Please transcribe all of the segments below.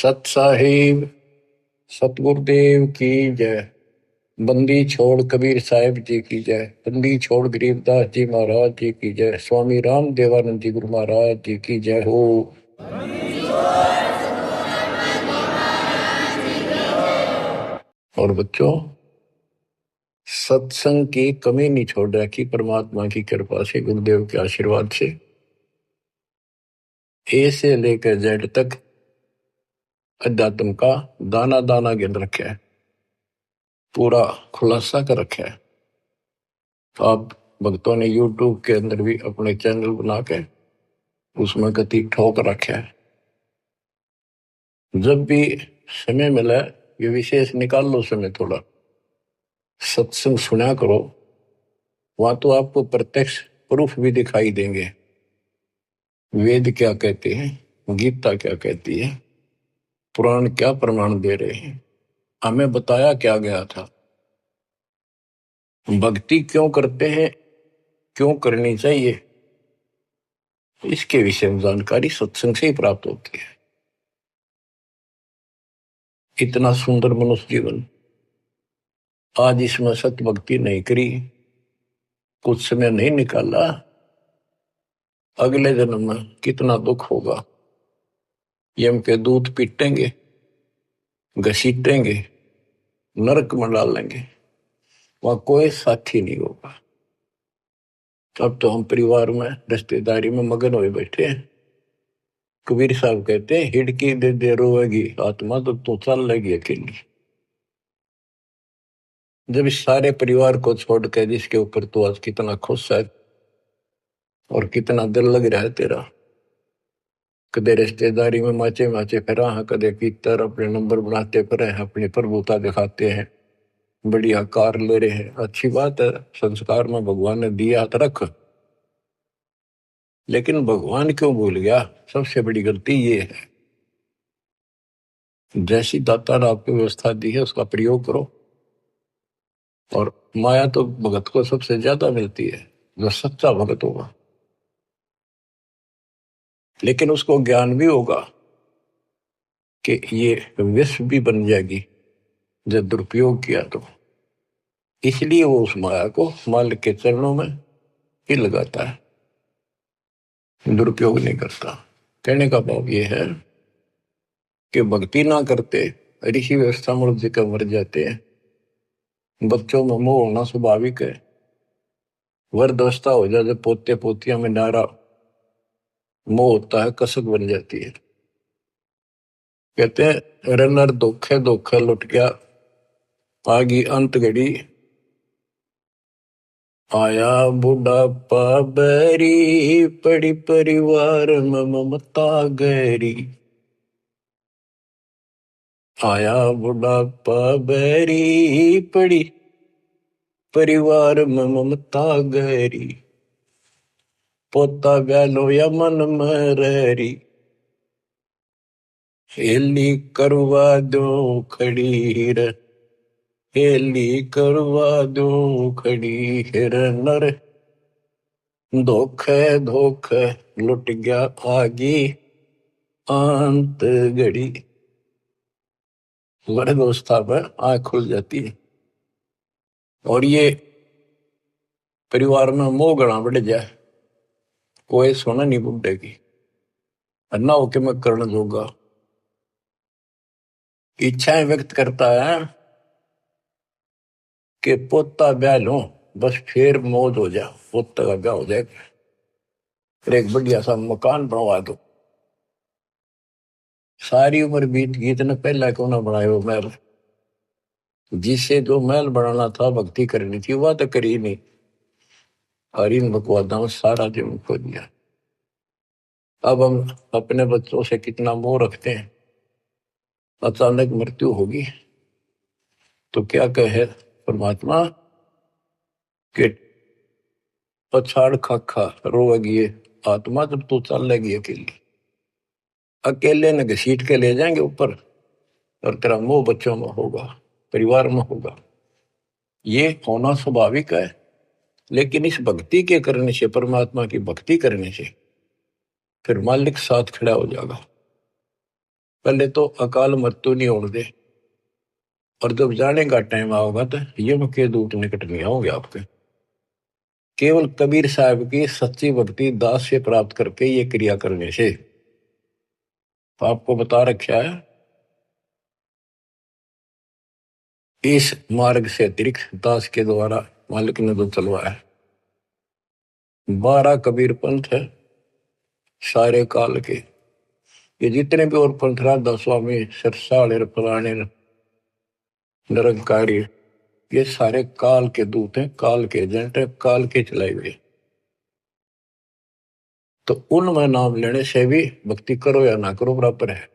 सत साहिब सतगुरुदेव की जय। बंदी छोड़ कबीर साहिब जी की जय। बंदी छोड़ गरीबदास जी महाराज जी की जय। स्वामी राम देवानंद जी गुरु महाराज जी की जय हो। और बच्चों, सत्संग की कमी नहीं छोड़ रखी परमात्मा की कृपा से, गुरुदेव के आशीर्वाद से। ए से लेकर जेड तक अध्यात्म का दाना दाना गिन रखा है, पूरा खुलासा कर रखा है। आप भक्तों ने यूट्यूब के अंदर भी अपने चैनल बना के उसमें गति ठोक रखा है। जब भी समय मिला ये विशेष निकाल लो समय, थोड़ा सत्संग सुना करो। वहां तो आपको प्रत्यक्ष प्रूफ भी दिखाई देंगे। वेद क्या कहते हैं, गीता क्या कहती है, पुराण क्या प्रमाण दे रहे हैं, हमें बताया क्या गया था, भक्ति क्यों करते हैं, क्यों करनी चाहिए, इसके विषय में जानकारी सत्संग से ही प्राप्त होती है। इतना सुंदर मनुष्य जीवन, आज इसमें सत्य भक्ति नहीं करी, कुछ समय नहीं निकाला, अगले जन्म में कितना दुख होगा। यम के दूत पीटेंगे, घसीटेंगे, नरक में डालेंगे, वहां कोई साथी नहीं होगा। अब तो हम परिवार में रिश्तेदारी में मगन हुए बैठे हैं। कबीर साहब कहते हैं, हिड़की दे दे रोएगी आत्मा तो तू चल लेगी अकेली। जब इस सारे परिवार को छोड़ के जिसके ऊपर तू आज कितना खुश है और कितना दिल लग रहा है तेरा, कदे रिश्तेदारी में माचे माचे फिरा है, कदे कीतर अपने नंबर बनाते फिरे हैं, अपनी प्रभुता दिखाते हैं, बढ़िया कार ले रहे हैं। अच्छी बात है, संस्कार में भगवान ने दिया तो रख, लेकिन भगवान क्यों भूल गया? सबसे बड़ी गलती ये है। जैसी दाता ने आपको व्यवस्था दी है उसका प्रयोग करो। और माया तो भगत को सबसे ज्यादा मिलती है, जो सच्चा भगत होगा। लेकिन उसको ज्ञान भी होगा कि ये विष भी बन जाएगी जब दुरुपयोग किया तो। इसलिए वो उस माया को मालिक के चरणों में ही लगाता है, दुरुपयोग नहीं करता। कहने का भाव ये है कि भक्ति ना करते ऋषि व्यवस्था मूर्ति का मर जाते हैं। बच्चों में मोह होना स्वाभाविक है। वृद्धावस्था हो जाए जब पोते पोतियां में नारा मोह होता है, कसक बन जाती है। कहते हैं रनर धोखे धोखे लुट गया, आगी अंत घड़ी, आया बुढ़ापा बैरी, पड़ी परिवार में ममता गहरी। आया बुढ़ापा बैरी, पड़ी परिवार में ममता गहरी। पोता गलो या मन में रहरी, हेली करवा दो खड़ी रे, हेली करवा दो खड़ी हिर नर। धोखे धोखे लुट गया आगी अंत घड़ी। वृद्धावस्था में आंख खुल जाती है और ये परिवार में मोह गणा बढ़ जाए, कोई सोना नहीं बुढ़े की, अन्ना होके मैं करण जोगा। इच्छाएं व्यक्त करता है कि पोता ब्याह लो, बस फिर मौज हो जा, पोता का ब्याह हो जाए, फिर एक बढ़िया सा मकान बनवा दो। सारी उम्र बीत गई, इतने पहला क्यों ना बनाए वो महल? जिसे जो महल बनाना था, भक्ति करनी थी, वह तो करी नहीं। और इन बकवादा में सारा जीवन खो दिया। अब हम अपने बच्चों से कितना मोह रखते हैं। अचानक मृत्यु होगी तो क्या कहे परमात्मा कि पछाड़ खा खा रोएगी ये आत्मा, जब तू चल लेगी अकेली। अकेले ने घसीट के ले जाएंगे ऊपर, और तेरा मोह बच्चों में होगा, परिवार में होगा। ये होना स्वाभाविक है। लेकिन इस भक्ति के करने से, परमात्मा की भक्ति करने से, फिर मालिक साथ खड़ा हो जाएगा। पहले तो अकाल मृत्यु नहीं होने दे, और जब जाने का टाइम आओगा तो यम के दूत निकट नहीं आओगे आपके। केवल कबीर साहब की सच्ची भक्ति दास से प्राप्त करके ये क्रिया करने से तो आपको बता रखा है, इस मार्ग से अतिरिक्त दास के द्वारा मालिक ने तो चलवाया है। 12 कबीर पंथ है सारे काल के। ये जितने भी और पंथ राधा स्वामी सरसाल फलाने निरंकारी, ये सारे काल के दूत हैं, काल के एजेंट हैं, काल के चलाए हुए। तो उनमें नाम लेने से भी भक्ति करो या ना करो बराबर है।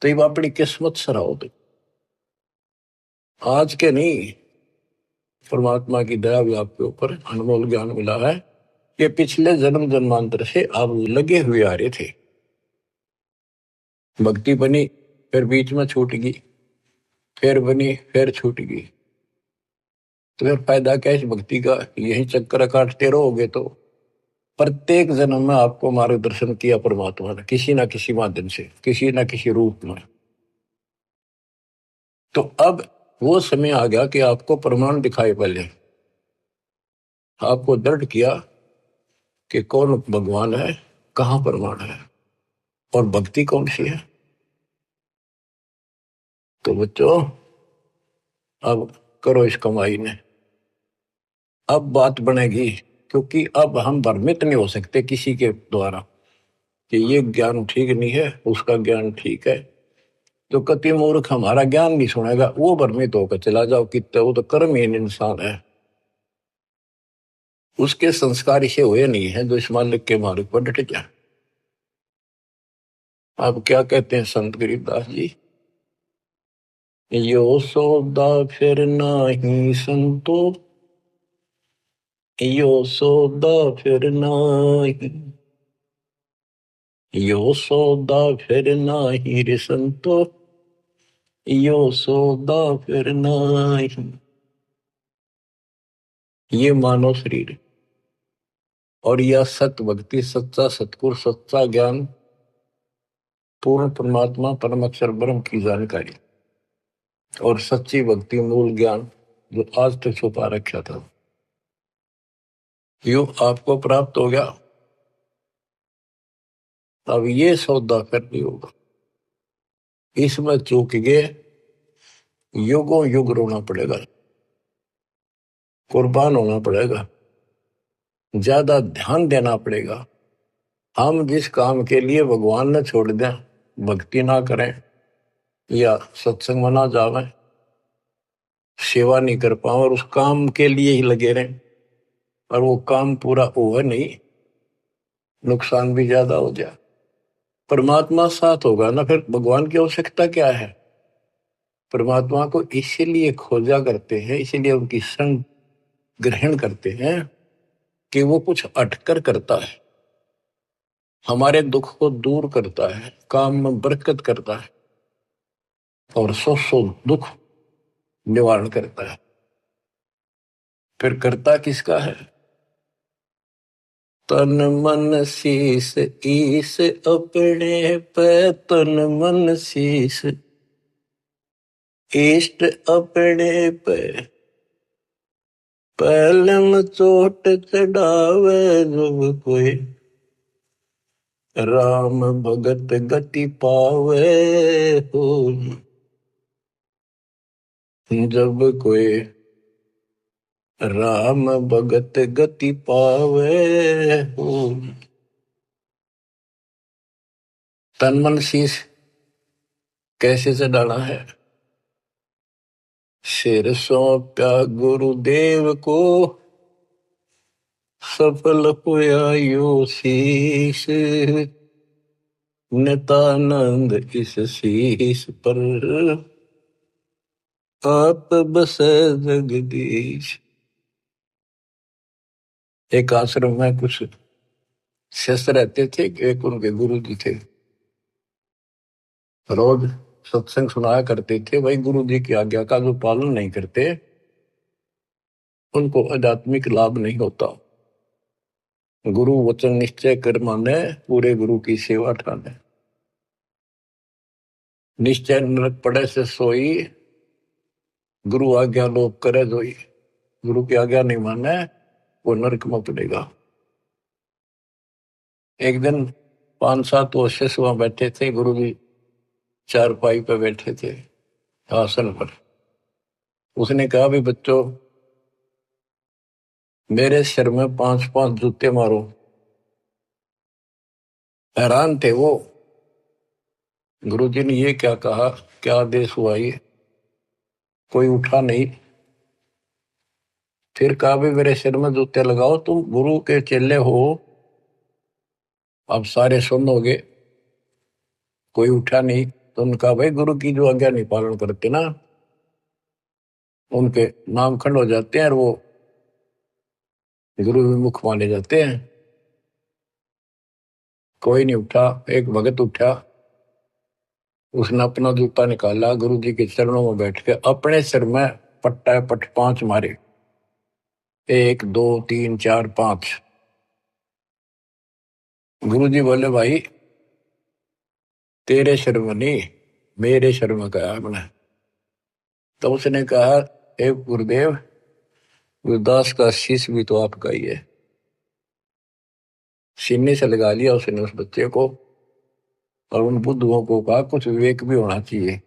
तो ये अपनी किस्मत सराहो। तो आज के नहीं, परमात्मा की दया भी आपके ऊपर अनमोल ज्ञान मिला है। ये पिछले जन्म जन्मांतर से आप लगे हुए आ रहे थे। भक्ति बनी, फिर बीच में छूट गई, फिर बनी, फिर छूट गई। तो फिर फायदा क्या इस भक्ति का? यही चक्कर काटते रहोगे तो प्रत्येक जन्म में आपको मार्गदर्शन किया परमात्मा ने किसी ना किसी माध्यम से, किसी ना किसी रूप में। तो अब वो समय आ गया कि आपको प्रमाण दिखाए। पहले आपको दृढ़ किया कि कौन भगवान है, कहां प्रमाण है, और भक्ति कौन सी है। तो बच्चों अब करो इस कमाई ने। अब बात बनेगी, क्योंकि अब हम भ्रमित नहीं हो सकते किसी के द्वारा कि ये ज्ञान ठीक नहीं है, उसका ज्ञान ठीक है। जो कति मूर्ख हमारा ज्ञान नहीं सुनेगा वो भ्रमित होकर चला जाओ कितने, वो तो कर्महीन इंसान है, उसके संस्कार इसे हुए नहीं है जो इस मालिक के मार्ग पर डट जाए। आप क्या कहते हैं संत गरीबदास जी? यो सौदा फिर नाही संतो, यो सौदा फिर नाही, यो सौदा फिर नाही रे संतो, यो सौदा फिर नाही। ये मानव शरीर और यह सत्य भक्ति, सच्चा सतगुरु, सच्चा ज्ञान, पूर्ण परमात्मा परम अक्षर ब्रह्म की जानकारी और सच्ची भक्ति मूल ज्ञान जो आज तक छुपा रखा था, यो आपको प्राप्त हो गया। अब ये सौदा करनी होगा, इसमें चूक गए युगों युग रोना पड़ेगा, कुर्बान होना पड़ेगा, ज्यादा ध्यान देना पड़ेगा। हम जिस काम के लिए भगवान ने छोड़ दें, भक्ति ना करें या सत्संग में ना जावे, सेवा नहीं कर पाओ और उस काम के लिए ही लगे रहें और वो काम पूरा हुआ नहीं, नुकसान भी ज्यादा हो जाए, परमात्मा साथ होगा ना, फिर भगवान की आवश्यकता क्या है? परमात्मा को इसीलिए खोजा करते हैं, इसीलिए उनकी संग ग्रहण करते हैं कि वो कुछ अटकर करता है, हमारे दुख को दूर करता है, काम में बरकत करता है और सौ दुख निवारण करता है। फिर करता किसका है? तन मन शीस ईस अपने पे, तन मन शीस इष्ट अपने पे, पहलम चोट चढ़ावे जब कोई, राम भगत गति पावे हो। जब कोई राम भगत गति पावे हो। तन मन शीश कैसे चढ़ाना है? सिर सौंप्या गुरुदेव को, सफल हुआ यो शीश, नितानंद इस शीश पर आप बसे जगदीश। एक आश्रम में कुछ शिष्य रहते थे, एक उनके गुरु जी थे, रोज सत्संग सुनाया करते थे। भाई गुरु जी की आज्ञा का जो पालन नहीं करते उनको आध्यात्मिक लाभ नहीं होता। गुरु वचन निश्चय कर माने, पूरे गुरु की सेवा ठाने। निश्चय नरक पड़े से सोई, गुरु आज्ञा लोग करे जोई। गुरु की आज्ञा नहीं माने वो नरक में पड़ेगा। एक दिन 5-7 वर्ष वहां बैठे थे, गुरु जी चारपाई पे बैठे थे आसन पर। उसने कहा भी बच्चों, मेरे सिर में 5-5 जूते मारो। हैरान थे वो। गुरु जी ने ये क्या कहा, क्या आदेश हुआ ये? कोई उठा नहीं। फिर कहा भी मेरे सिर में जूते लगाओ, तुम गुरु के चेले हो, अब सारे सुनोगे। कोई उठा नहीं। तो उन्होंने कहा भाई गुरु की जो आज्ञा नहीं पालन करते ना, उनके नाम खंड हो जाते हैं और वो गुरु विमुख माने जाते हैं। कोई नहीं उठा। एक भगत उठा, उसने अपना जूता निकाला, गुरु जी के चरणों में बैठ के अपने सिर में पट्टा पट 5 मारे। 1 2 3 4 5। गुरु जी बोले भाई तेरे सिर में नहीं, मेरे सिर में कहा आपने। तो उसने कहा हे गुरुदेव, गुरुदास का शीश भी तो आपका ही है। सीने से लगा लिया उसने उस बच्चे को, और उन बुद्धुओं को कहा कुछ विवेक भी होना चाहिए।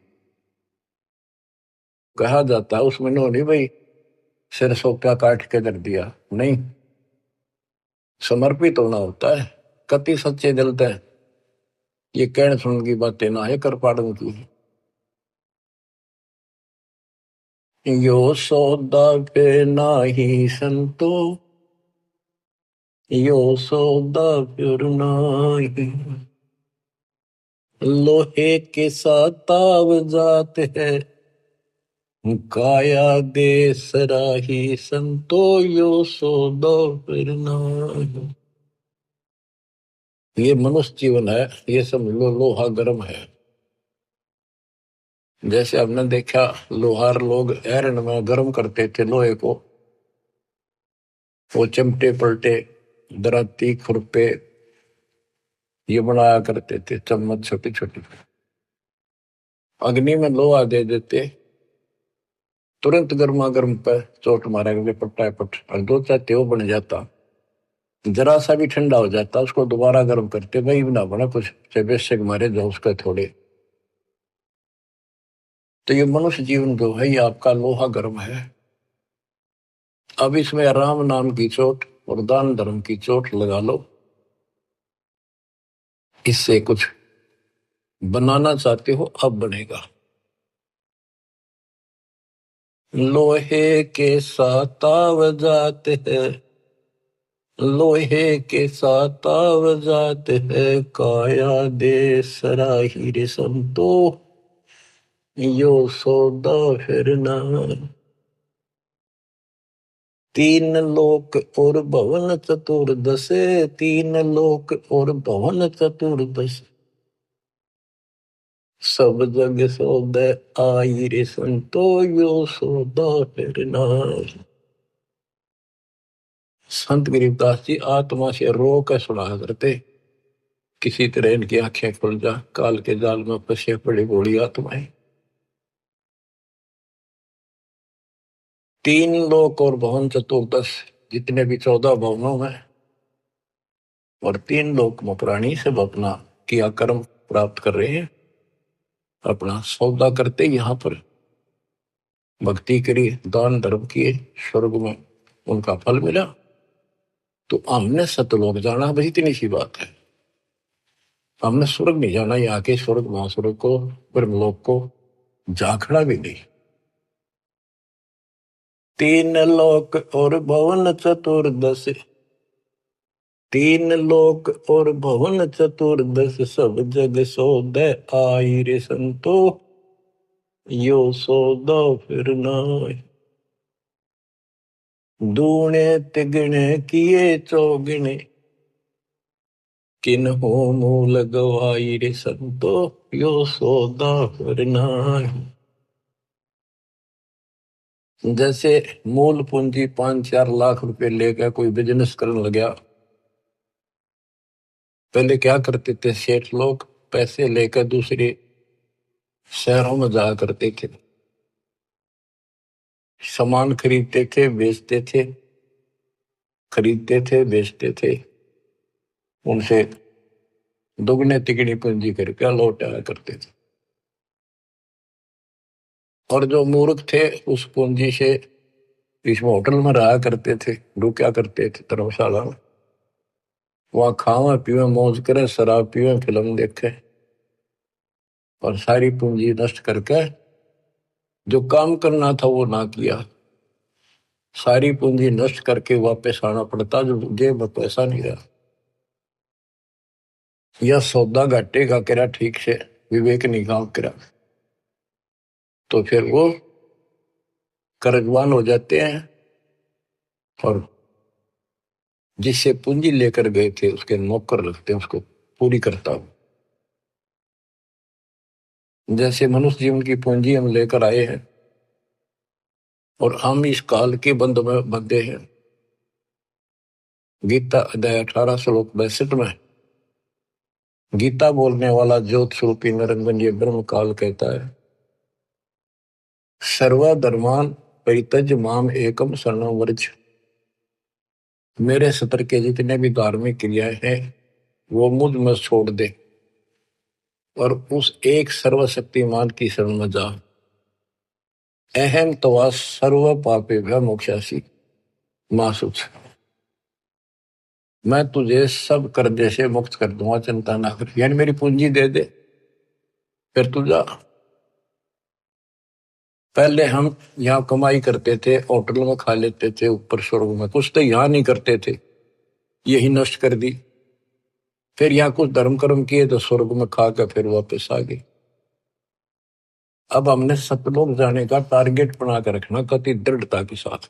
कहा जाता है उसमें नहीं भाई सिर सोटा काट के कर दिया, नहीं, समर्पित होना होता है। कति सच्चे दिल से ये कहने सुन की बातें ना है कर पाड़न की। यो सौदा पे नाही संतो, यो सौदा फिर नाही। लोहे के साथ ताव जात है, काया दे सराही संतो, यो सौदा फिर नाही। ये मनुष्य जीवन है, ये सब लोहा गर्म है। जैसे हमने देखा लोहार लोग एरन में गर्म करते थे लोहे को, वो चिमटे पलटे दराती खुरपे ये बनाया करते थे, चम्मच छोटी छोटी। अग्नि में लोहा दे देते, तुरंत गर्मा गर्म पे चोट मारेंगे पट्टा पट, और 2 वो बन जाता। जरा सा भी ठंडा हो जाता उसको दोबारा गर्म करते, भाई ना बना कुछ से बेशक मारे जो उसका थोड़े। तो ये मनुष्य जीवन जो है ये आपका लोहा गर्म है। अब इसमें राम नाम की चोट और दान धर्म की चोट लगा लो, इससे कुछ बनाना चाहते हो अब बनेगा। लोहे के साथ ताव जाते हैं, लोहे के साथ ताव जाते हैं, काया दे सराही रे संतो, यो सौदा फिर ना। 3 लोक और भवन चतुर्दश, 3 लोक और भवन चतुर्दश, सब जग सौदे आई रे संतो, यो सौदा फिर ना। संत गरीबदास जी आत्मा से रो कर सुना करते, किसी तरह इनकी आंखें खुल जा, काल के जाल में फंसे पड़ी बूढ़ी आत्माएं। 3 लोक और भवन चतुर्दश, जितने भी 14 भवनों में और 3 लोक में प्राणी सब अपना किया कर्म प्राप्त कर रहे हैं, अपना सौदा करते यहाँ पर भक्ति करी, दान धर्म किए, स्वर्ग में उनका फल मिला। तो हमने सतलोक जाना, बस इतनी सी बात है। हमने स्वर्ग नहीं जाना, यहाँ के स्वर्ग महास्वर्ग को ब्रह्मलोक को झांकना भी नहीं। 3 लोक और भवन चतुर्दश, 3 लोक और भवन चतुर्दश, सब जग सौदे आई रे संतो, यो सौदा फिर नाय। दूने तिगने किए चौगने, किन हो मूल गवाई रे संतो, यो सौदा फिर नाय। जैसे मूल पूंजी 5-4 लाख रुपए लेकर कोई बिजनेस करने लगा, पहले क्या करते थे सेठ लोग, पैसे लेकर दूसरे शहरों में जाया करते थे, सामान खरीदते थे, बेचते थे, खरीदते थे, बेचते थे, उनसे दुगने तिगनी पूंजी करके लौट आया करते थे। और जो मूर्ख थे उस पूंजी से इस होटल में रहा करते थे, रुका करते थे धर्मशाला में, वहां खावा पीवे, मौज करे, शराब पीवे, फिल्म देखे, और सारी पूंजी नष्ट करके जो काम करना था वो ना किया, सारी पूंजी नष्ट करके वापस आना पड़ता, जो जेब में पैसा नहीं रहा। यह सौदा घाटे का करा ठीक से, विवेक नहीं काम करा, तो फिर वो कर्जवान हो जाते हैं, और जिससे पूंजी लेकर गए थे उसके नौकर लगते हैं, उसको पूरी करता हूं। जैसे मनुष्य जीवन की पूंजी हम लेकर आए हैं और हम इस काल के बंध में बंधे हैं। गीता अध्याय 18 श्लोक 62 में गीता बोलने वाला ज्योत स्वरूपी निरंजन ये ब्रह्म काल कहता है, सर्वधर्मान परित्यज्य माम एकम शरणं व्रज। मेरे सत्र के जितने भी धार्मिक क्रियाएं हैं वो मुझ में छोड़ दे और उस एक सर्वशक्तिमान की शरण में जा। अहम तवा सर्व पापेभ्य मोक्षासी मासुच। मैं तुझे सब कर्जे से मुक्त कर दूंगा, चिंता ना कर। यानी मेरी पूंजी दे दे, फिर तू जा। पहले हम यहाँ कमाई करते थे, होटल में खा लेते थे, ऊपर स्वर्ग में, कुछ तो यहाँ नहीं करते थे, यही नष्ट कर दी। फिर यहाँ कुछ धर्म कर्म किए तो स्वर्ग में खा कर फिर वापस आ गए। अब हमने सतलोक जाने का टारगेट बना कर रखना कति दृढ़ता के साथ।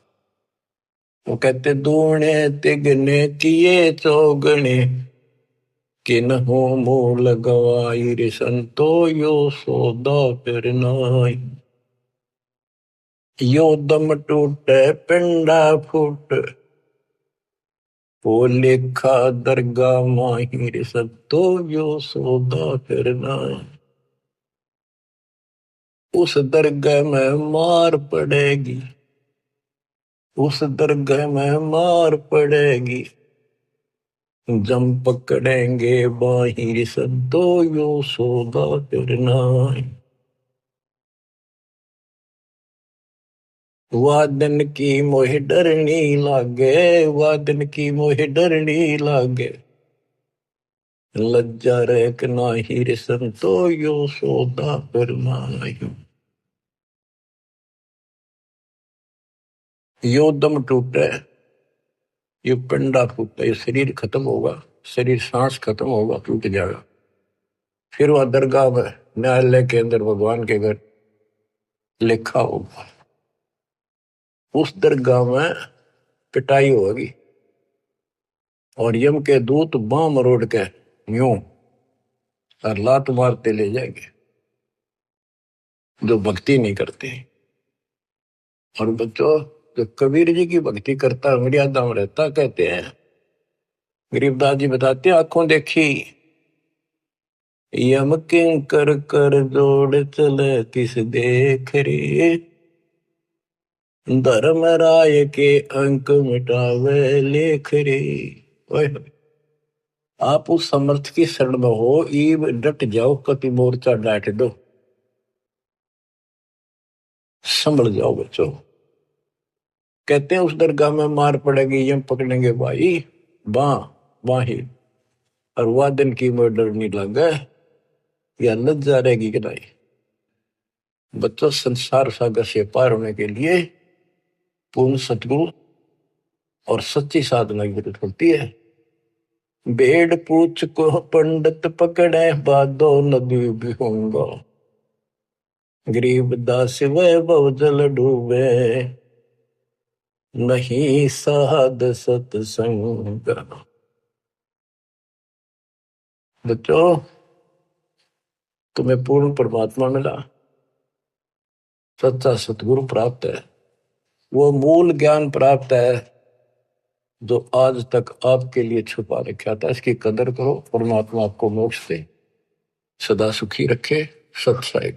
वो कहते दूने तिगने किए चौगने किन हो मूल गवाई रे संतो यो सौदा फिर नाई। यो दम टूटे पिंडा फूट वो लेखा दरगाह माहिर संतो यो सौदा फिर नाई। उस दरगाह में मार पड़ेगी, उस दरगाह में मार पड़ेगी, जम पकड़ेंगे बाहिर सदो यो सौदा करना। वादन की मोहे डरनी लागे, वादन की मोहे डरनी लागे, लज्जा रेक नाहिर संतो यो सौदा करना। यो दम टूटे, ये पिंडा फूटा, ये शरीर खत्म होगा, शरीर सांस खत्म होगा, टूट जाएगा। फिर वह दरगाह में न्यायालय के अंदर भगवान के घर लिखा होगा। उस दरगाह में पिटाई होगी और यम के दूत बाम मरोड़ के यूं और लात मारते ले जाएंगे जो भक्ति नहीं करते। और बच्चों, जो कबीर जी की भक्ति करता मर्यादा में रहता, कहते हैं गरीबदास जी बताते, आंखों देखी यम किंकर कर जोड़ चले किस देख रे, धर्म राय के अंक मिटावे लेख रे। आप उस समर्थ की शरण में हो, ईब डट जाओ, कति मोर्चा डांट दो, संभल जाओ बच्चों। कहते हैं उस दरगाह में मार पड़ेगी, यम पकड़ेंगे भाई बाही, और वादन की मोर डर नहीं लगे, या लज्जा रहेगी कि नहीं। बच्चों, संसार सागर से पार होने के लिए पूर्ण सतगुरु और सच्ची साधना की जरूरत होती है। भेड़ पूछ को पंडित पकड़े, बादो नदी भी होंगे, गरीब दास वैभव जल डूबे, नहीं साध सत्संग। बच्चों, तुम्हें पूर्ण परमात्मा मिला, सच्चा सतगुरु प्राप्त है, वो मूल ज्ञान प्राप्त है जो आज तक आपके लिए छुपा रखा था। इसकी कदर करो, परमात्मा आपको मोक्ष दे, सदा सुखी रखे। सत्संग।